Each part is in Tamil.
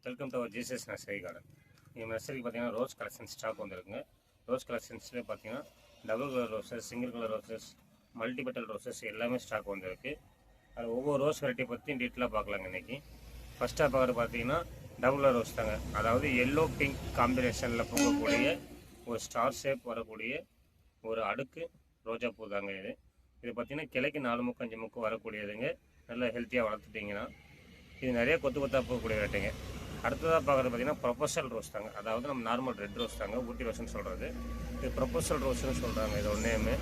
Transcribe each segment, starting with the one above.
Welcome to our Jesus nursery garden. இந்த நர்சரிக்கு பார்த்தீங்கன்னா ரோஸ் கலெக்ஷன் ஸ்டாக் வந்துருக்குங்க. ரோஸ் கலெக்ஷன்ஸ்லேயே பார்த்தீங்கன்னா double colour roses, single colour roses, multipetal roses எல்லாமே ஸ்டாக் வந்துருக்கு. அது ஒவ்வொரு ரோஸ் வெரைட்டி பற்றி டீட்டெயிலாக பார்க்கலாங்க இன்றைக்கி. ஃபஸ்ட்டாக பார்க்குறது பார்த்தீங்கன்னா டபுள் கலர் ரோஸ் தாங்க. அதாவது எல்லோ பிங்க் காம்பினேஷனில் பூக்கக்கூடிய ஒரு ஸ்டார் ஷேப் வரக்கூடிய ஒரு அடுக்கு ரோஜா பூ தாங்க இது. இது பார்த்திங்கன்னா கிளைக்கு 4 முக்கு 5 முக்கு வரக்கூடியதுங்க. நல்லா ஹெல்த்தியாக வளர்த்துட்டிங்கன்னா இது நிறைய கொத்து கொத்தாக போகக்கூடிய வெரைட்டிங்க. அடுத்ததாக பார்க்குறது பார்த்திங்கன்னா ப்ரொபோசல் ரோஸ் தாங்க. அதாவது நம்ம நார்மல் ரெட் ரோஸ் தாங்க, ஊட்டி ரோஸ்ன்னு சொல்கிறது. இது ப்ரொபோசல் ரோஸ்ன்னு சொல்கிறாங்க இது ஒரு நேமு.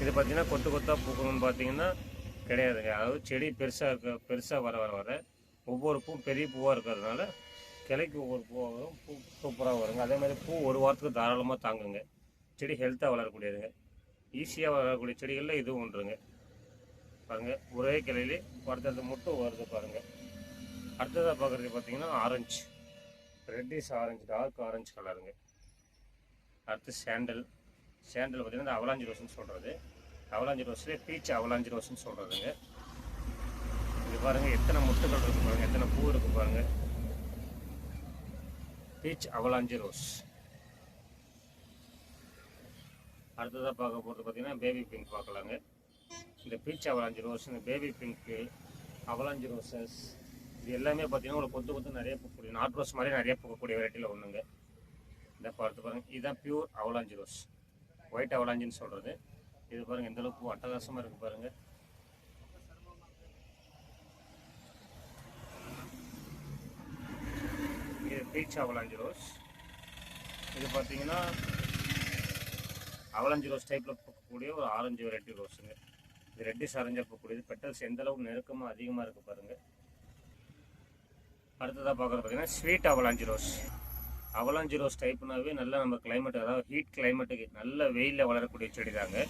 இது பார்த்திங்கன்னா கொத்து கொத்தாக பூக்கணும்னு பார்த்திங்கன்னா கிடையாதுங்க. அதாவது செடி பெருசாக வர வர வர ஒவ்வொரு பூ பெரிய பூவாக இருக்கிறதுனால கிளைக்கு ஒவ்வொரு பூவாக வரும், பூ சூப்பராக வருங்க. அதே மாதிரி பூ ஒரு வாரத்துக்கு தாராளமாக தாங்குங்க. செடி ஹெல்த்தாக வளரக்கூடியதுங்க. ஈஸியாக வளரக்கூடிய செடிகளில் இதுவும் ஒன்றுங்க. பாருங்கள், ஒரே கிளையிலே அடுத்தது மட்டும் வருது பாருங்கள். அடுத்ததாக பார்க்குறது பார்த்தீங்கன்னா orange, reddish orange, dark orange கலருங்க. அடுத்து சாண்டல் பார்த்தீங்கன்னா இந்த அவலாஞ்சி ரோஸ்ன்னு சொல்கிறது. அவலாஞ்சி ரோஸ்லேயே பீச் அவலாஞ்சி ரோஸ்ன்னு சொல்கிறதுங்க. இது பாருங்கள் எத்தனை முட்டுகள் இருக்குது பாருங்கள், எத்தனை பூ இருக்குது பாருங்கள். Beach avalanche rose. அடுத்ததாக பார்க்க போகிறது பார்த்தீங்கன்னா பேபி பிங்க் பார்க்கலாங்க. இந்த பீச் அவலாஞ்சி ரோஸ், இந்த பேபி பிங்க்கு, அவலாஞ்சி ரோசஸ் இது எல்லாமே பார்த்தீங்கன்னா ஒரு கொத்து நிறைய பூக்கக்கூடிய நாட் ரோஸ் மாதிரி நிறைய பூக்கக்கூடிய வெரைட்டியில் ஒன்றுங்க. இதை பார்த்து பாருங்கள், இதுதான் பியூர் அவலாஞ்சி ரோஸ், ஒயிட் அவலாஞ்சின்னு சொல்கிறது. இது பாருங்கள் எந்த அளவுக்கு பூ அட்டகாசமாக இருக்குது பாருங்கள். இது பீச் அவலாஞ்சி ரோஸ். இது பார்த்தீங்கன்னா அவலாஞ்சி ரோஸ் டைப்பில் பூக்கக்கூடிய ஒரு ஆரஞ்சு வெரைட்டி ரோஸுங்க. இது ரெட்டிஷ் ஆரஞ்சாக பூக்கக்கூடியது. பெட்டல்ஸ் எந்த அளவுக்கு நெருக்கமாக அதிகமாக இருக்குது பாருங்கள். அடுத்ததாக பார்க்குறது பார்த்தீங்கன்னா sweet avalanche rose. Avalanche rose டைப்னாவே நல்லா நம்ம கிளைமேட், அதாவது ஹீட் கிளைமேட்டுக்கு நல்ல வெயிலில் வளரக்கூடிய செடி தாங்க.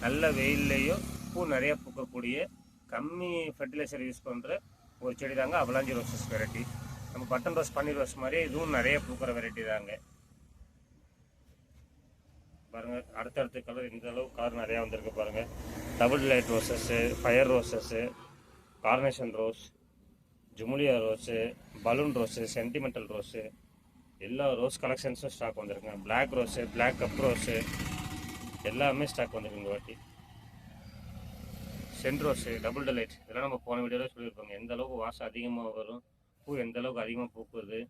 நல்ல வெயில்லையும் பூ நிறையா பூக்கக்கூடிய கம்மி ஃபர்டிலைசர் யூஸ் பண்ணுற ஒரு செடி தாங்க அவலாஞ்சி ரோசஸ் வெரைட்டி. நம்ம பட்டன் ரோஸ், பன்னீர் ரோஸ் மாதிரி இதுவும் நிறைய பூக்கிற வெரைட்டி தாங்க. பாருங்கள் அடுத்தடுத்த கலர் இந்த அளவு கலர் நிறையா வந்திருக்கு பாருங்கள். Double light roses, fire roses, carnation rose, ஜுமுலியா rose, balloon rose, sentimental rose, எல்லா ரோஸ் கலெக்ஷன்ஸும் ஸ்டாக் வந்துருக்குங்க. Black rose, black cup rose எல்லாமே ஸ்டாக் வந்துருக்கு இந்த வாட்டி. சென்ட் ரோஸு, டபுள் டெலைட் இதெல்லாம் நம்ம போன வீடியோவில் சொல்லியிருப்பாங்க. எந்த அளவுக்கு வாசம் அதிகமாக வரும், பூ எந்த அளவுக்கு அதிகமாக பூக்குது,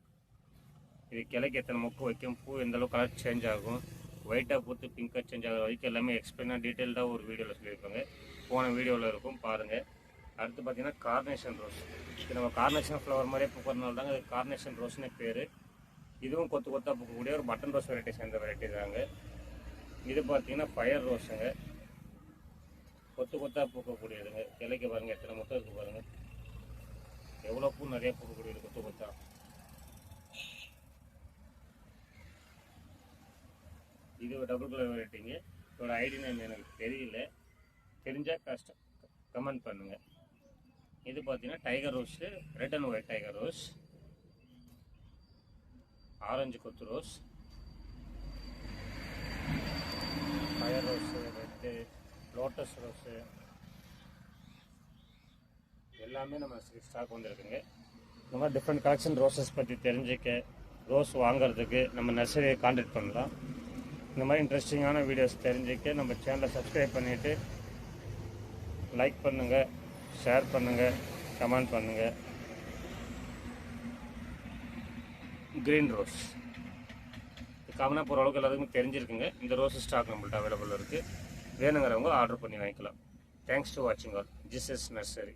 இது கிளைக்கு எத்தனை மொக்கு வைக்கும், பூ எந்த அளவுக்கு கலர் சேஞ்ச் ஆகும், ஒயிட்டாக பூத்து பிங்காக சேஞ்ச் ஆகிற வரைக்கும் எல்லாமே எக்ஸ்பிளைனாக டீட்டெயில்டாக ஒரு வீடியோவில் சொல்லியிருப்பாங்க. போன வீடியோவில் இருக்கும் பாருங்கள். அடுத்து பார்த்திங்கன்னா கார்னேஷன் ரோஸ். இது நம்ம கார்னேஷன் ஃப்ளவர் மாதிரியே பூக்கிறதுனால தாங்க இது கார்னேஷன் ரோஸ்னே பேர். இதுவும் கொத்து கொத்தாக பூக்கக்கூடிய ஒரு பட்டன் ரோஸ் வெரைட்டி சேர்ந்த வெரைட்டி தாங்க. இது பார்த்திங்கன்னா ஃபயர் ரோஸுங்க. கொத்து கொத்தாக பூக்கக்கூடியதுங்க. கிளைக்கு பாருங்கள் எத்தனை மொத்தம் இருக்குது பாருங்கள். எவ்வளோ பூ நிறைய பூக்கக்கூடியது கொத்து கொத்தா. இது ஒரு டபுள் கலர் வெரைட்டிங்க. இதோட ஐடி நேம் எனக்கு தெரியல, தெரிஞ்சால் கஷ்டம் கமெண்ட் பண்ணுங்கள். இது பார்த்தீங்கன்னா tiger rose, red and white tiger rose, orange கொத்து rose, fire rose, red, lotus rose எல்லாமே நம்ம ஸ்டாக் வந்துருக்குங்க. இந்த மாதிரி டிஃப்ரெண்ட் கலெக்ஷன் ரோஸஸ் பற்றி தெரிஞ்சுக்க, ரோஸ் வாங்கிறதுக்கு நம்ம நர்சரியை கான்டாக்ட் பண்ணலாம். இந்த மாதிரி இன்ட்ரெஸ்டிங்கான வீடியோஸ் தெரிஞ்சுக்க நம்ம சேனலை சப்ஸ்கிரைப் பண்ணிவிட்டு லைக் பண்ணுங்கள், ஷேர் பண்ணுங்கள், கமெண்ட் பண்ணுங்கள். க்ரீன் ரோஸ் காமனாக போகிற அளவுக்கு எல்லாத்துக்குமே தெரிஞ்சிருக்குங்க. இந்த ரோஸ் ஸ்டாக் நம்மள்ட்ட அவைலபிள் இருக்குது. வேணுங்கிறவங்க ஆர்டர் பண்ணி வாங்கிக்கலாம். தேங்க்ஸ் டு வாட்சிங் ஆல். Jesus nursery.